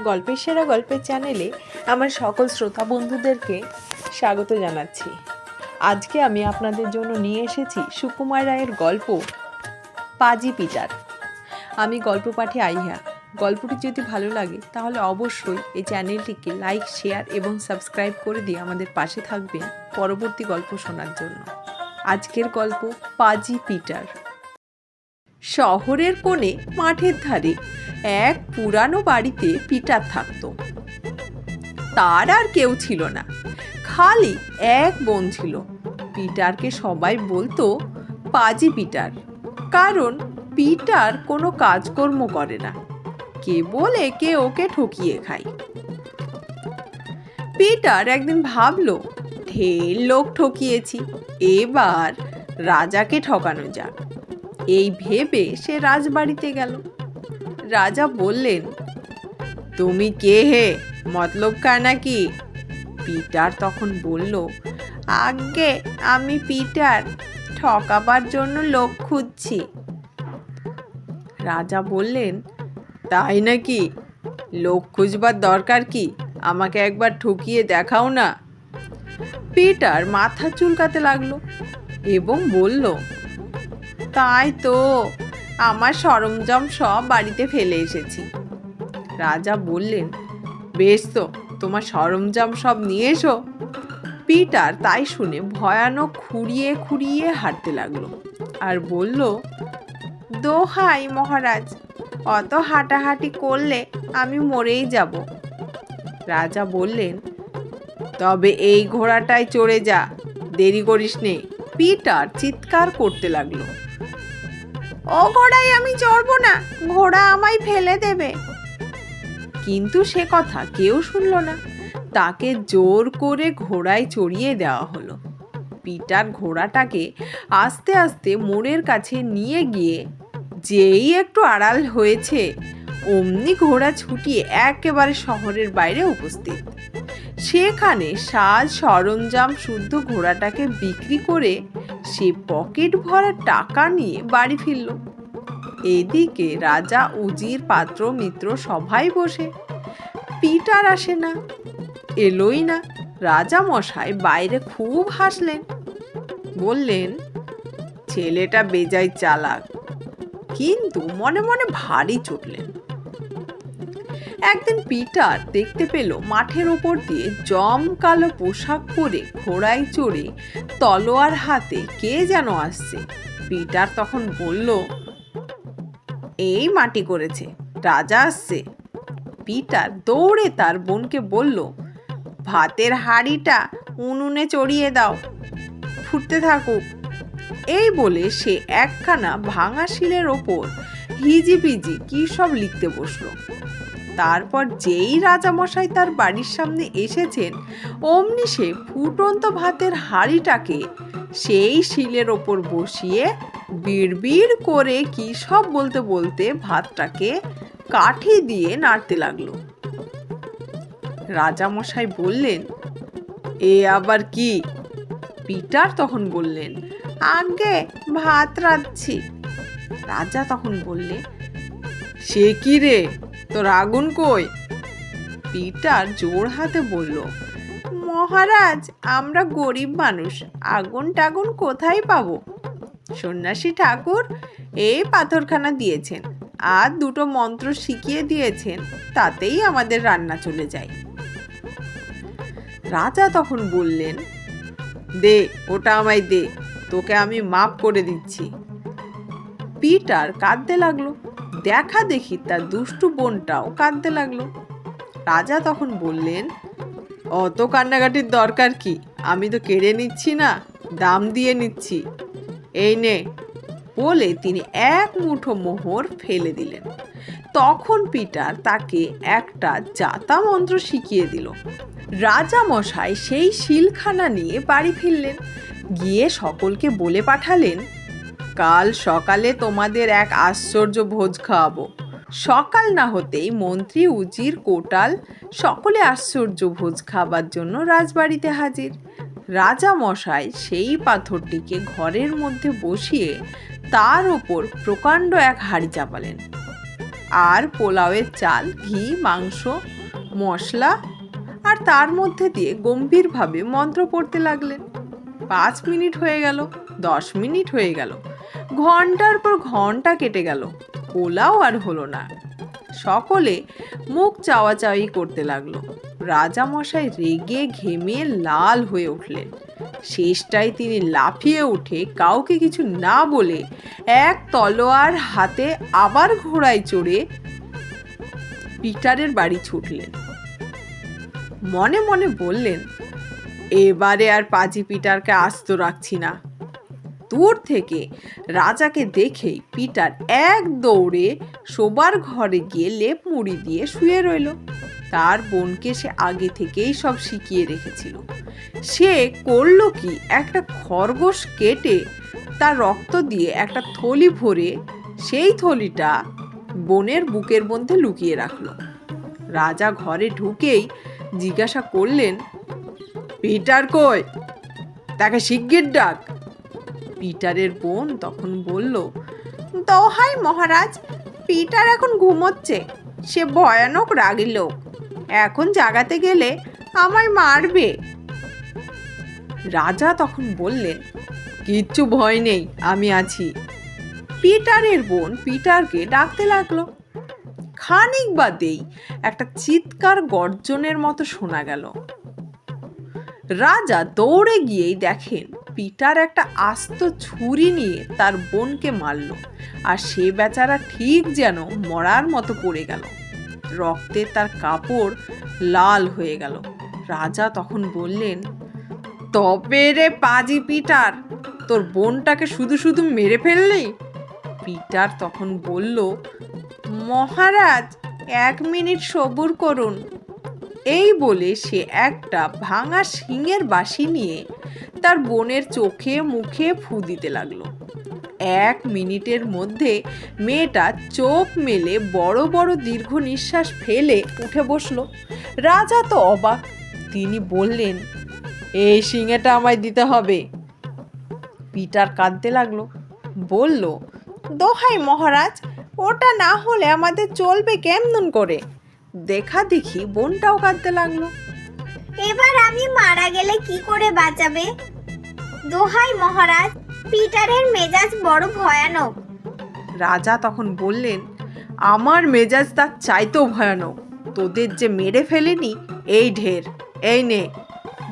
গল্পের সেরা গল্পের চ্যানেলে আমার সকল শ্রোতা বন্ধুদেরকে স্বাগত জানাচ্ছি। আজকে আমি আপনাদের জন্য নিয়ে এসেছি সুকুমার রায়ের গল্প পাজি পিটার। আমি গল্প পাঠে আইহা। গল্পটি যদি ভালো লাগে তাহলে অবশ্যই এই চ্যানেলটিকে লাইক, শেয়ার এবং সাবস্ক্রাইব করে দিয়ে আমাদের পাশে থাকবেন পরবর্তী গল্প শোনার জন্য। আজকের গল্প পাজি পিটার। শহরের কোণে মাঠের ধারে এক পুরানো বাড়িতে পিটার থাকত। তার আর কেউ ছিল না, খালি এক বোন ছিল। পিটারকে সবাই বলতো পাজি পিটার, কারণ পিটার কোনো কাজকর্ম করে না, কেবল একে ওকে ঠকিয়ে খায়। পিটার একদিন ভাবলো, ঢের লোক ঠকিয়েছি, এবার রাজাকে ঠকানো যাক। এই ভেবে সে রাজবাড়িতে গেল। রাজা বললেন, তুমি কে হে, মতলব কার নাকি? পিটার তখন বলল, আজ্ঞে আমি পিটার, ঠকাবার জন্য লোক খুঁজছি। রাজা বললেন, তাই নাকি? লোক খুঁজবার দরকার কি? আমাকে একবার ঠকিয়ে দেখাও না। পিটার মাথা চুলকাতে লাগলো এবং বলল, তাই তো, আমার সরঞ্জাম সব বাড়িতে ফেলে এসেছি। রাজা বললেন, বেশ তো, তোমার সরঞ্জাম সব নিয়ে এসো। পিটার তাই শুনে ভয়ানক খুঁড়িয়ে খুঁড়িয়ে হাঁটতে লাগলো আর বলল, দোহাই মহারাজ, অত হাঁটাহাঁটি করলে আমি মরেই যাব। রাজা বললেন, তবে এই ঘোড়াটায় চড়ে যা, দেরি করিস নে। পিটার চিৎকার করতে লাগলো, ও ঘোড়ায় আমি চড়বো না, ঘোড়া আমায় ফেলে দেবে। কিন্তু সে কথা কেউ শুনল না। তাকে জোর করে ঘোড়ায় চড়িয়ে দেওয়া হলো। পিটার ঘোড়াটাকে আস্তে আস্তে মোড়ের কাছে নিয়ে গিয়ে যেই একটু আড়াল হয়েছে, অমনি ঘোড়া ছুটিয়ে একেবারে শহরের বাইরে উপস্থিত। সেখানে সাজ সরঞ্জাম শুদ্ধ ঘোড়াটাকে বিক্রি করে সে পকেট ভরা টাকা নিয়ে বাড়ি ফিরল। এদিকে রাজা, উজির, পাত্র, মিত্র সবাই বসে। পিটার আসে না, এলোই না। রাজা মশাই বাইরে খুব হাসলেন, বললেন, ছেলেটা বেজায় চালাক, কিন্তু মনে মনে ভারী চটলেন। একদিন পিটার দেখতে পেল মাঠের ওপর দিয়ে জমকালো পোশাক পরে ঘোড়ায় চড়ে তলোয়ার হাতে কে যেন আসছে। পিটার তখন বলল, এই মাটি করেছে, রাজা আসছে। পিটার দৌড়ে তার বোনকে বলল, ভাতের হাঁড়িটা উনুনে চড়িয়ে দাও, ফুটতে থাকুক। এই বলে সে একখানা ভাঙা শিলের ওপর হিজিবিজি কি সব লিখতে বসলো। তারপর যেই রাজামশাই তার বাড়ির সামনে এসেছেন, অমনি সে ফুটন্ত ভাতের হাঁড়িটাকে সেই শিলের ওপর বসিয়ে বিড়বিড় করে কি সব বলতে বলতে ভাতটাকে কাঠি দিয়ে নাড়তে লাগলো। রাজামশাই বললেন, এ আবার কি? পিটার তখন বললেন, আজ্ঞে ভাত রাঁধছি। রাজা তখন বললে, সে কি রে, তোর আগুন কই? পিটার জোর হাতে বলল, মহারাজ, আমরা গরিব মানুষ, আগুন টাগুন কোথায় পাবো? সন্ন্যাসী ঠাকুর এই পাথরখানা দিয়েছেন আর দুটো মন্ত্র শিখিয়ে দিয়েছেন, তাতেই আমাদের রান্না চলে যায়। রাজা তখন বললেন, দে, ওটা আমায় দে, তোকে আমি মাফ করে দিচ্ছি। পিটার কাঁদতে লাগলো। দেখা দেখি তার দুষ্টু বোনটাও কাঁদতে লাগলো। রাজা তখন বললেন, অত কান্নাকাটির দরকার কি? আমি তো কেড়ে নিচ্ছি না, দাম দিয়ে নিচ্ছি, এই নে। বলে তিনি এক মুঠো মোহর ফেলে দিলেন। তখন পিটার তাকে একটা জাতা মন্ত্র শিখিয়ে দিল। রাজা মশাই সেই শিলখানা নিয়ে বাড়ি ফিরলেন। গিয়ে সকলকে বলে পাঠালেন, কাল সকালে তোমাদের এক আশ্চর্য ভোজ খাওয়াবো। সকাল না হতেই মন্ত্রী, উজির, কোটাল সকলে আশ্চর্য ভোজ খাবার জন্য রাজবাড়িতে হাজির। রাজা মশাই সেই পাথরটিকে ঘরের মধ্যে বসিয়ে তার ওপর প্রকাণ্ড এক হাঁড়ি চাপালেন। আর পোলাওয়ের চাল, ঘি, মাংস, মশলা, আর তার মধ্যে দিয়ে গম্ভীরভাবে মন্ত্র পড়তে লাগলেন। 5 মিনিট হয়ে গেল, 10 মিনিট হয়ে গেল, ঘন্টার পর ঘন্টা কেটে গেল, পোলাও আর হলো না। সকলে মুখ চাওয়াচাওয়ি করতে লাগলো। রাজামশাই রেগে ঘেমে লাল হয়ে উঠলেন। শেষটায় তিনি লাফিয়ে উঠে কাউকে কিছু না বলে এক তলোয়ার হাতে আবার ঘোড়ায় চড়ে পিটারের বাড়ি ছুটলেন। মনে মনে বললেন, এবারে আর পাজি পিটারকে আস্ত রাখছি না। দূর থেকে রাজাকে দেখেই পিটার এক দৌড়ে শোবার ঘরে গিয়ে লেপ মুড়ি দিয়ে শুয়ে রইল। তার বোনকে সে আগে থেকেই সব শিখিয়ে রেখেছিল। সে করল কি, একটা খরগোশ কেটে তার রক্ত দিয়ে একটা থলি ভরে সেই থলিটা বোনের বুকের মধ্যে লুকিয়ে রাখলো। রাজা ঘরে ঢুকেই জিজ্ঞাসা করলেন, পিটার কই? তাকে শিগগির ডাক। পিটারের বোন তখন বলল, দোহাই মহারাজ, পিটার এখন ঘুমোচ্ছে। সে ভয়ানক রাগী লোক, এখন জাগাতে গেলে আমায় মারবে। রাজা তখন বললেন, কিচ্ছু ভয় নেই, আমি আছি। পিটারের বোন পিটারকে ডাকতে লাগলো। খানিক বাদেই একটা চিৎকার গর্জনের মতো শোনা গেল। রাজা দৌড়ে গিয়েই দেখেন পিটার একটা আস্ত ছুরি নিয়ে তার বোনকে মারল, আর সে বেচারা ঠিক যেন মরার মতো পড়ে গেল। রক্তে তার কাপড় লাল হয়ে গেল। রাজা তখন বললেন, তবে রে পাজি পিটার, তোর বোনটাকে শুধু শুধু মেরে ফেললি? পিটার তখন বলল, মহারাজ, 1 মিনিট সবুর করুন। এই বলে সে একটা ভাঙা শিঙের বাঁশি নিয়ে তার বোনের চোখে মুখে ফু দিতে লাগলো। 1 মিনিটের মধ্যে মেয়েটা চোখ মেলে বড় বড় দীর্ঘ নিঃশ্বাস ফেলে উঠে বসলো। রাজা তো অবাক। তিনি বললেন, এই শিঙেটা আমায় দিতে হবে। পিটার কাঁদতে লাগলো, বলল, দোহাই মহারাজ, ওটা না হলে আমাদের চলবে কেমন করে? দেখা দেখি বোনটাও কাঁদতে লাগলো। এবার আমি মারা গেলে কি করে বাঁচাবে? দোহাই মহারাজ, পিটারের মেজাজ বড় ভয়ানক। রাজা তখন বললেন, আমার মেজাজ তার চাইতেও ভয়ানক। তোদের যে মেরে ফেলেনি এই ঢের, এই নে,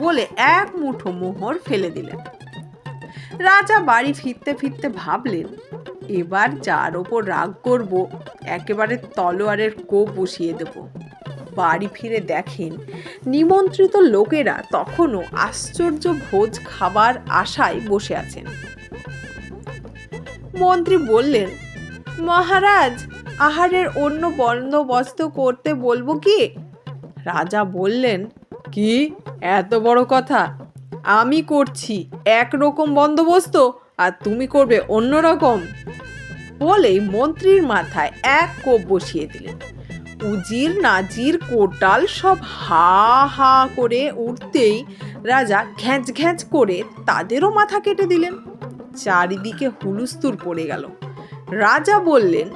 বলে এক মুঠো মোহর ফেলে দিলেন। রাজা বাড়ি ফিরতে ফিরতে ভাবলেন, এবার যার ওপর রাগ করব একেবারে তলোয়ারের কোপ বসিয়ে দেব। বাড়ি ফিরে দেখেন নিমন্ত্রিত লোকেরা তখনও আশ্চর্য ভোজ খাবার আশায় বসে আছেন। মন্ত্রী বললেন, মহারাজ, আহারের অন্য বন্দোবস্ত করতে বলবো কি? রাজা বললেন, কি এত বড় কথা? আমি করছি একরকম বন্দোবস্ত, আর তুমি করবে অন্য রকম। বলেই মন্ত্রীর মাথায় এক কোপ বসিয়ে দিলেন। উজির নাজির কোটাল সব হা হা করে উঠতেই রাজা ঘ্যাঁচ ঘ্যাঁচ করে তাদেরও মাথা কেটে দিলেন। চারিদিকে হুলুস্থুল পড়ে গেল। রাজা বললেন,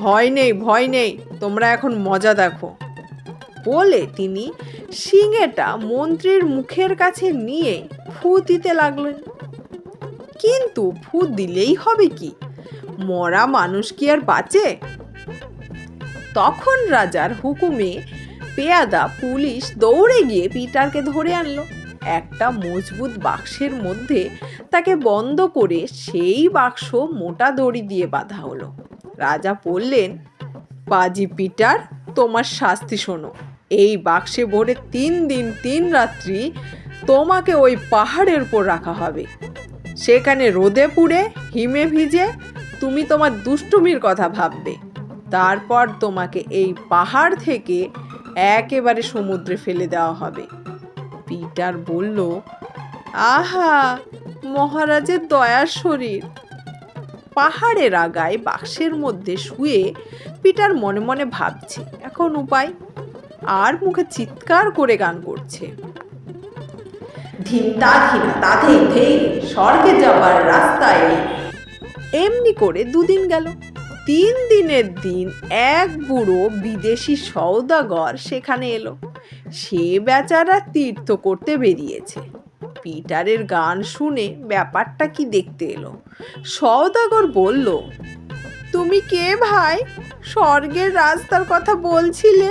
ভয় নেই, ভয় নেই, তোমরা এখন মজা দেখো। বলে তিনি শিঙেটা মন্ত্রীর মুখের কাছে নিয়ে ফু দিতে লাগলেন। কিন্তু ফু দিলেই হবে কি? মরা মানুষ কি আর বাঁচে? তখন রাজার হুকুমে পেয়াদা পুলিশ দৌড়ে গিয়ে পিটারকে ধরে আনলো। একটা মজবুত বাক্সের মধ্যে তাকে বন্ধ করে সেই বাক্স মোটা দড়ি দিয়ে বাঁধা হলো। রাজা বললেন, পাজি পিটার, তোমার শাস্তি শোনো। এই বাক্সে ভরে 3 দিন 3 রাত্রি তোমাকে ওই পাহাড়ের উপর রাখা হবে। সেখানে রোদে পুড়ে হিমে ভিজে তুমি তোমার দুষ্টুমির কথা ভাববে। তারপর তোমাকে এই পাহাড় থেকে একেবারে সমুদ্রে ফেলে দেওয়া হবে। পিটার বলল, আহা, মহারাজের দয়ার শরীর। পাহাড়ের আগায় বাক্সের মধ্যে শুয়ে পিটার মনে মনে ভাবছে এখন উপায়, আর মুখে চিৎকার করে গান করছে, ধিনতা ধিনা তাধে ধেই স্বর্গে যাবার রাস্তায়। এমনি করে 2 দিন গেল। 3 দিনের দিন এক বুড়ো বিদেশি সওদাগর সেখানে এলো। সে বেচারা তীর্থ করতে বেরিয়েছে। পিটারের গান শুনে ব্যাপারটা কি দেখতে এলো। সওদাগর বলল, তুমি কে ভাই? স্বর্গের রাস্তার কথা বলছিলে।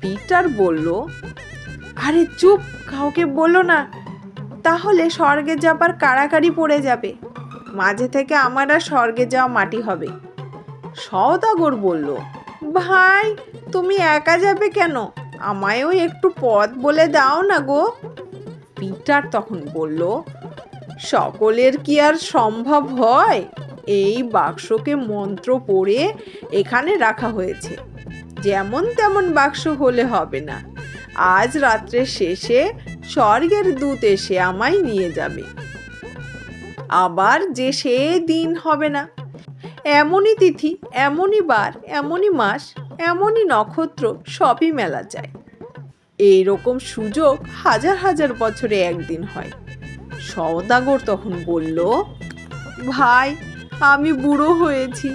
পিটার বলল, আরে চুপ, কাউকে বলো না, তাহলে স্বর্গে যাবার কাড়াকাড়ি পড়ে যাবে। মাঝে থেকে আমার আর স্বর্গে যাওয়া মাটি হবে। সওদাগর বলল, ভাই তুমি একা যাবে কেন? আমায়ও একটু পথ বলে দাও না গো। পিটার তখন বলল, সকলের কি আর সম্ভব হয়? এই বাক্সকে মন্ত্র পড়ে এখানে রাখা হয়েছে, যেমন তেমন বাক্স হলে হবে না। আজ রাত্রের শেষে স্বর্গের দূত এসে আমায় নিয়ে যাবে। আবার যে সে দিন হবে না। এমনই তিথি, এমনই বার, এমনই মাস, এমনই নক্ষত্র সবই মেলা যায়। এইরকম সুযোগ হাজার হাজার বছরে একদিন হয়। সওদাগর তখন বলল, ভাই আমি বুড়ো হয়েছি,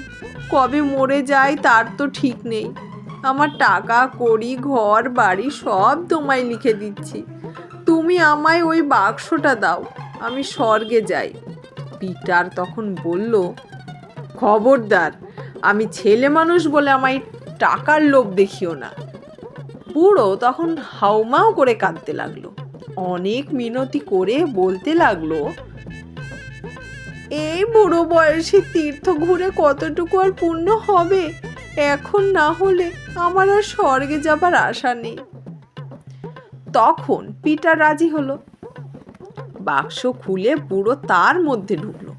কবে মরে যাই তার তো ঠিক নেই। আমার টাকা কড়ি ঘর বাড়ি সব তোমায় লিখে দিচ্ছি। তুমি আমায় ওই বাক্সটা দাও, আমি স্বর্গে যাই। পিটার তখন বলল, খবরদার, আমি ছেলে মানুষ বলে আমায় টাকার লোভ দেখিও না। বুড়ো তখন হাউমাউ করে কাঁদতে লাগলো। অনেক মিনতি করে বলতে লাগলো, এই বুড়ো বয়সে তীর্থ ঘুরে কতটুকু আর পুণ্য হবে? এখন না হলে আমার আর স্বর্গে যাবার আশা নেই। তখন পিটার রাজি হলো। বাক্স খুলে বুড়ো তার মধ্যে ঢুকলো।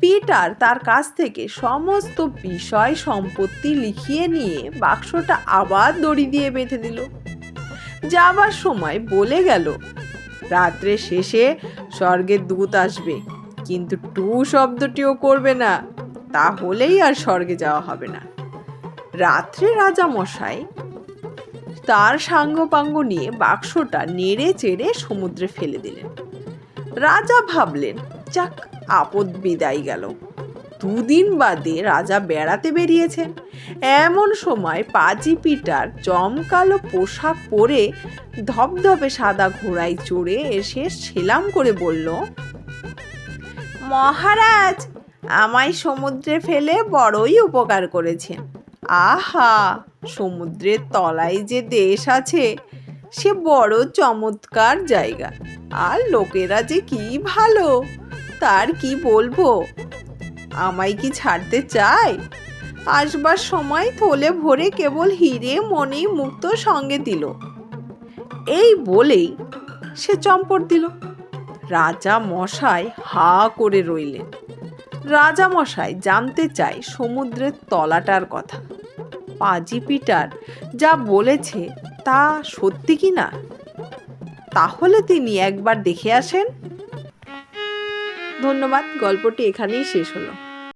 পিটার তার কাছ থেকে সমস্ত বিষয় সম্পত্তি লিখিয়ে নিয়ে বাক্সটা আবার দড়ি দিয়ে বেঁধে দিল। যাবার সময় বলে গেল, রাত্রে শেষে স্বর্গের দূত আসবে, কিন্তু টু শব্দটিও করবে না, তাহলেই আর স্বর্গে যাওয়া হবে না। রাত্রে রাজা মশাই তার সাঙ্গপাঙ্গ নিয়ে বাক্সটা নেড়ে চেড়ে সমুদ্রে ফেলে দিলেন। রাজা ভাবলেন, যাক, আপদ বিদায় গেল। 2 দিন বাদে রাজা বেড়াতে বেরিয়েছেন। এমন সময় পাজি পিটার জমকালো পোশাক পরে ধবধবে সাদা ঘোড়ায় চড়ে এসে সেলাম করে বলল, মহারাজ, আমায় সমুদ্রে ফেলে বড়ই উপকার করেছেন। আহা, সমুদ্রের তলায় যে দেশ আছে সে বড় চমৎকার জায়গা, আর লোকেরা যে কি ভালো, তার কি বলবো। আমায় কি ছাড়তে চায়? আসবার সময় থলে ভরে কেবল হিরে মণি মুক্ত সঙ্গে দিল। এই বলেই সে চম্পট দিল। রাজা মশাই হা করে রইলেন। রাজা মশাই জানতে চায় সমুদ্রের তলাটার কথা। পাজি পিটার যা বলেছে তা সত্যি কি না, তাহলে তিনি একবার দেখে আসেন। ধন্যবাদ। গল্পটি এখানেই শেষ হলো।